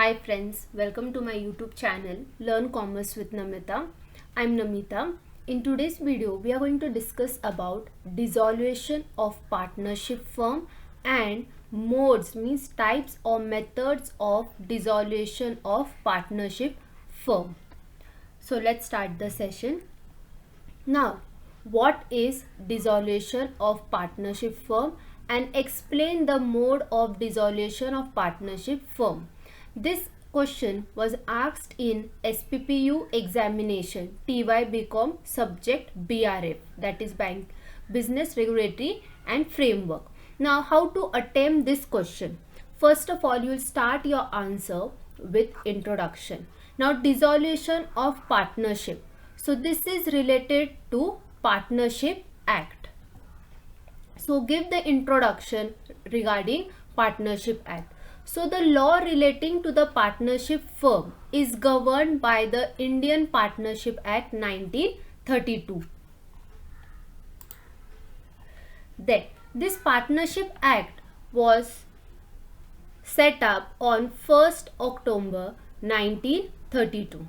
Hi friends, welcome to my YouTube channel Learn Commerce with Namita. I'm Namita. In today's video, we are going to discuss about dissolution of partnership firm and modes means types or methods of dissolution of partnership firm. So let's start the session. Now, what is dissolution of partnership firm and explain the mode of dissolution of partnership firm. This question was asked in SPPU examination YBCOM subject BRF, that is Business Regulatory and Framework. Now, how to attempt this question? First of all, you will start your answer with introduction. Now, dissolution of partnership. So this is related to Partnership Act. So give the introduction regarding Partnership Act. So the law relating to the partnership firm is governed by the Indian Partnership Act 1932. Then this Partnership Act was set up on 1st October 1932.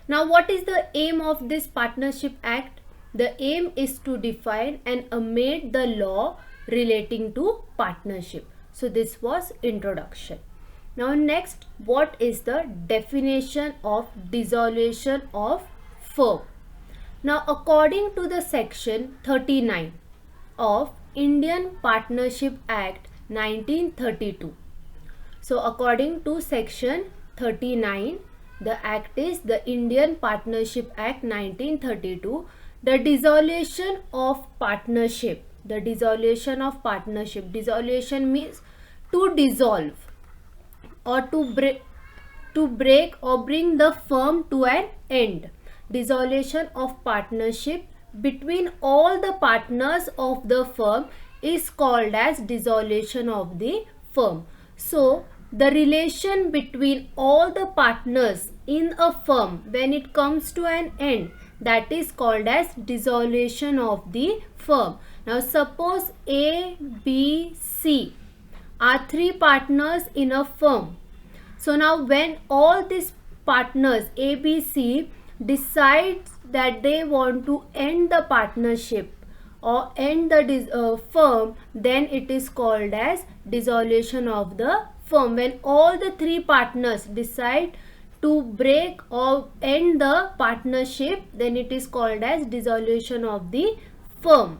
Now, what is the aim of this Partnership Act? The aim is to define and amend the law relating to partnership. So, this was introduction. Now, next, what is the definition of dissolution of firm? Now, according to the section 39 of Indian Partnership Act 1932. So, according to section 39, the act is the Indian Partnership Act 1932. The dissolution of partnership. The dissolution of partnership. Dissolution means to dissolve or to break or bring the firm to an end. Dissolution of partnership between all the partners of the firm is called as dissolution of the firm. So, the relation between all the partners in a firm when it comes to an end, that is called as dissolution of the firm. Now suppose A, B, C are three partners in a firm. So now when all these partners A, B, C decides that they want to end the partnership or end the firm, then it is called as dissolution of the firm. When all the three partners decide to break or end the partnership, then it is called as dissolution of the firm.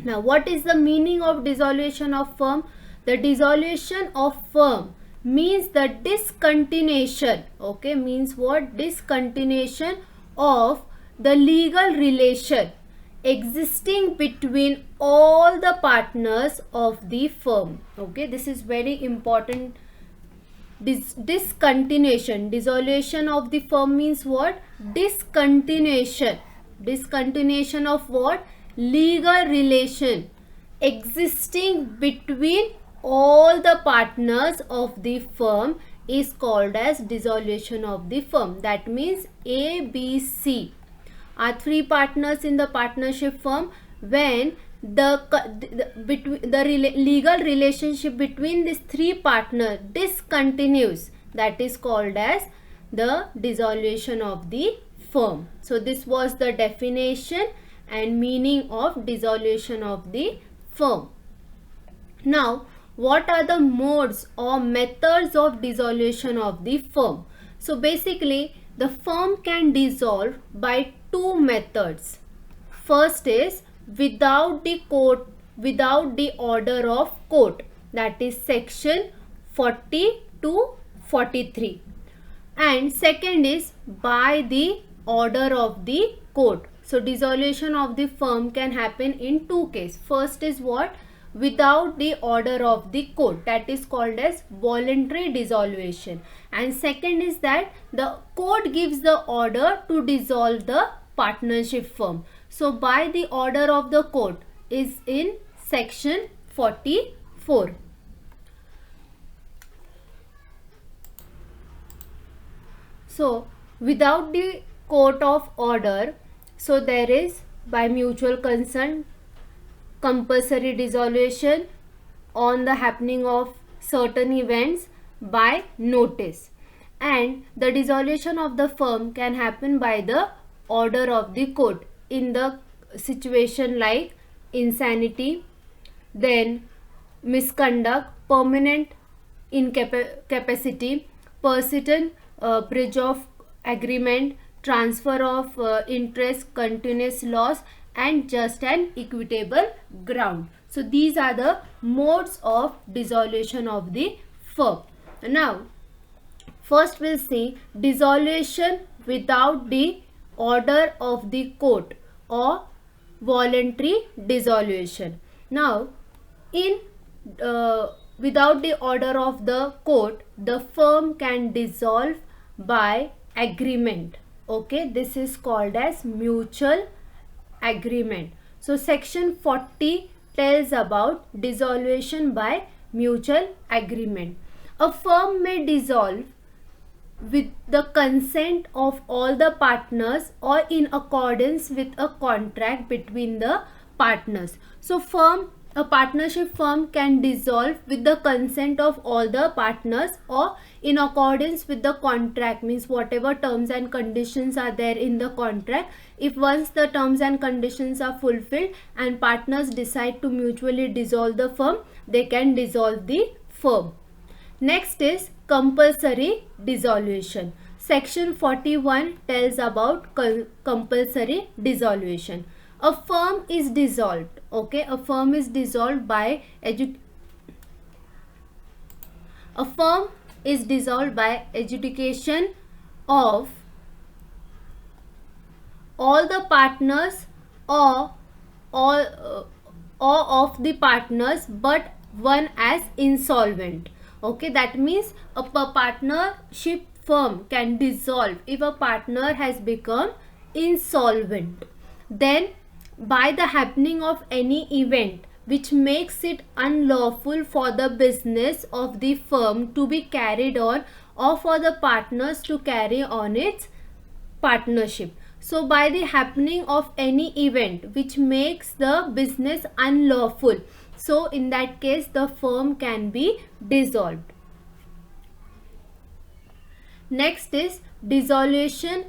Now, what is the meaning of dissolution of firm? The dissolution of firm means the discontinuation, okay, means what? Discontinuation of the legal relation existing between all the partners of the firm. Okay, this is very important. Discontinuation. Dissolution of the firm means what? Discontinuation. Discontinuation of what? Legal relation existing between all the partners of the firm is called as dissolution of the firm. That means A, B, C are three partners in the partnership firm. When the legal relationship between these three partners discontinues, that is called as the dissolution of the firm. So this was the definition and meaning of dissolution of the firm. Now, what are the modes or methods of dissolution of the firm? So basically, the firm can dissolve by two methods. First is without the order of court, that is section 40 to 43, and second is by the order of the court. So dissolution of the firm can happen in two cases. First is what? Without the order of the court, that is called as voluntary dissolution, and second is that the court gives the order to dissolve the partnership firm. So by the order of the court is in section 44. So without the court of order, so there is by mutual consent, compulsory dissolution on the happening of certain events by notice. and the dissolution of the firm can happen by the order of the court in the situation like insanity, then misconduct, permanent incapacity, persistent breach of agreement, transfer of interest, continuous loss, and just and equitable ground. So these are the modes of dissolution of the firm. Now first we'll see dissolution without the order of the court or voluntary dissolution. Now in without the order of the court, the firm can dissolve by agreement. Okay, this is called as mutual agreement. So section 40 tells about dissolution by mutual agreement. A firm may dissolve with the consent of all the partners or in accordance with a contract between the partners. So a partnership firm can dissolve with the consent of all the partners or in accordance with the contract, means whatever terms and conditions are there in the contract. If once the terms and conditions are fulfilled and partners decide to mutually dissolve the firm, they can dissolve the firm. Next is compulsory dissolution. Section 41 tells about compulsory dissolution. A firm is dissolved. Okay, a firm is dissolved by adjudication of all the partners or of the partners but one as insolvent. Okay, that means a partnership firm can dissolve if a partner has become insolvent. Then by the happening of any event which makes it unlawful for the business of the firm to be carried on or for the partners to carry on its partnership. So by the happening of any event which makes the business unlawful, so in that case the firm can be dissolved. Next is dissolution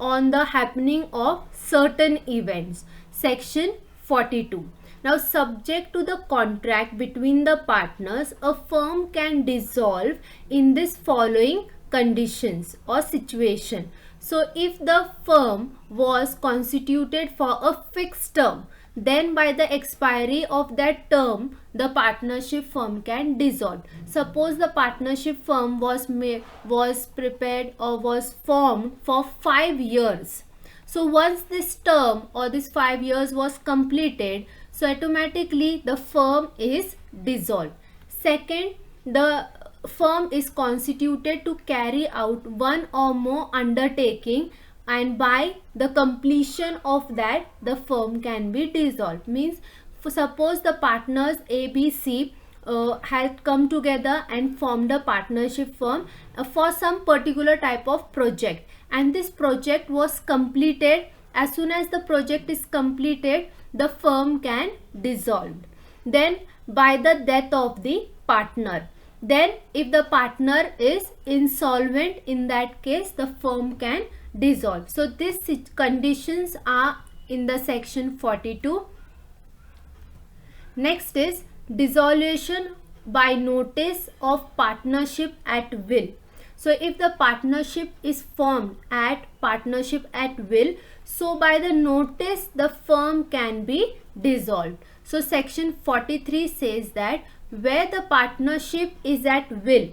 on the happening of certain events. Section 42. Now subject to the contract between the partners, a firm can dissolve in this following conditions or situation. So if the firm was constituted for a fixed term, then by the expiry of that term, the partnership firm can dissolve. Suppose the partnership firm was prepared or was formed for 5 years. So once this term or this 5 years was completed, so automatically the firm is dissolved. Second, the firm is constituted to carry out one or more undertaking, and by the completion of that the firm can be dissolved. Means suppose the partners ABC had come together and formed a partnership firm for some particular type of project, and this project was completed. As soon as the project is completed, the firm can dissolve. Then by the death of the partner, then if the partner is insolvent, in that case the firm can dissolve. So these conditions are in the section 42. Next is dissolution by notice of partnership at will. So if the partnership is formed at partnership at will, so by the notice the firm can be dissolved. So section 43 says that where the partnership is at will,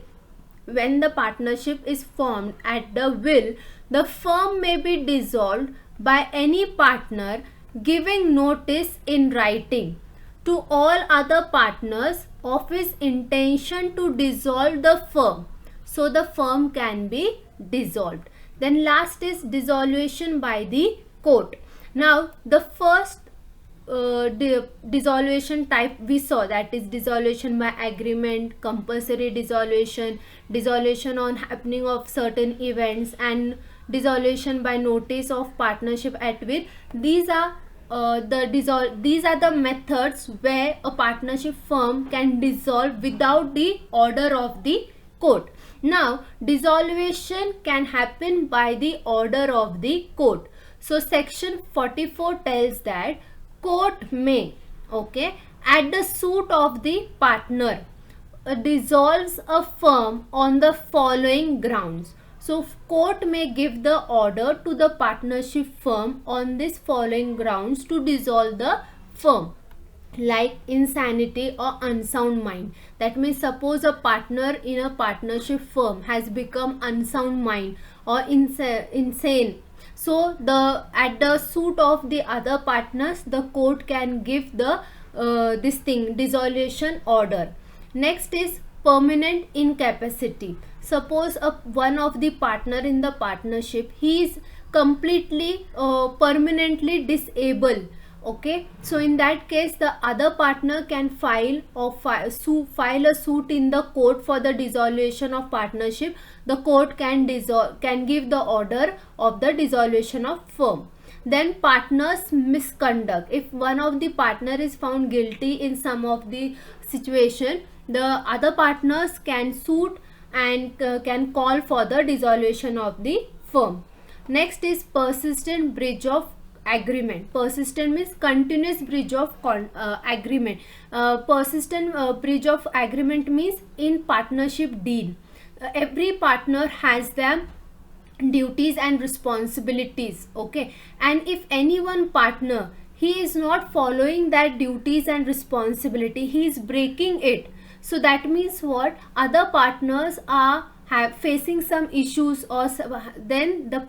when the partnership is formed at the will, the firm may be dissolved by any partner giving notice in writing to all other partners of his intention to dissolve the firm. So the firm can be dissolved. Then last is dissolution by the court. Now the first dissolution type we saw, that is dissolution by agreement, compulsory dissolution, dissolution on happening of certain events, and dissolution by notice of partnership at will. These are the methods where a partnership firm can dissolve without the order of the court. Now, dissolution can happen by the order of the court. So, section 44 tells that court may, okay, at the suit of the partner, dissolves a firm on the following grounds. So, court may give the order to the partnership firm on this following grounds to dissolve the firm, like insanity or unsound mind. That means, suppose a partner in a partnership firm has become unsound mind or insane. So, at the suit of the other partners, the court can give the dissolution order. Next is permanent incapacity. Suppose one of the partner in the partnership, he is completely permanently disabled. Okay, so in that case, the other partner can file a suit in the court for the dissolution of partnership. The court can give the order of the dissolution of firm. Then partners misconduct. If one of the partner is found guilty in some of the situation, the other partners can suit and can call for the dissolution of the firm. Next is persistent breach of agreement. Persistent means continuous breach of agreement. Persistent breach of agreement means in partnership deal, every partner has them duties and responsibilities. Okay, and if any one partner, he is not following that duties and responsibility, he is breaking it. So that means what? Other partners are facing some issues, or then the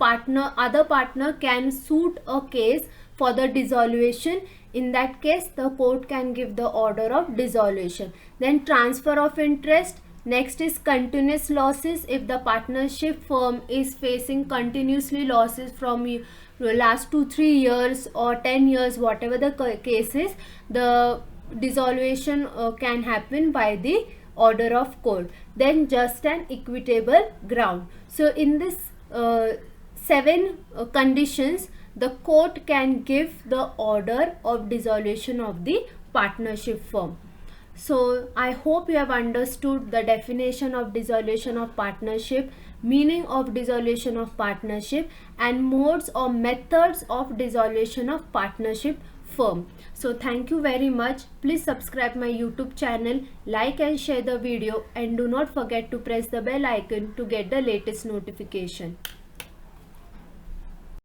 other partner can suit a case for the dissolution. In that case, the court can give the order of dissolution. Then transfer of interest. Next is continuous losses. If the partnership firm is facing continuously losses from last 2-3 years or 10 years, whatever the case is, the dissolution can happen by the order of court. Then just and equitable ground. So in this 7 conditions, the court can give the order of dissolution of the partnership firm. So I hope you have understood the definition of dissolution of partnership, meaning of dissolution of partnership, and modes or methods of dissolution of partnership firm. So thank you very much. Please subscribe my YouTube channel, like and share the video, and do not forget to press the bell icon to get the latest notification.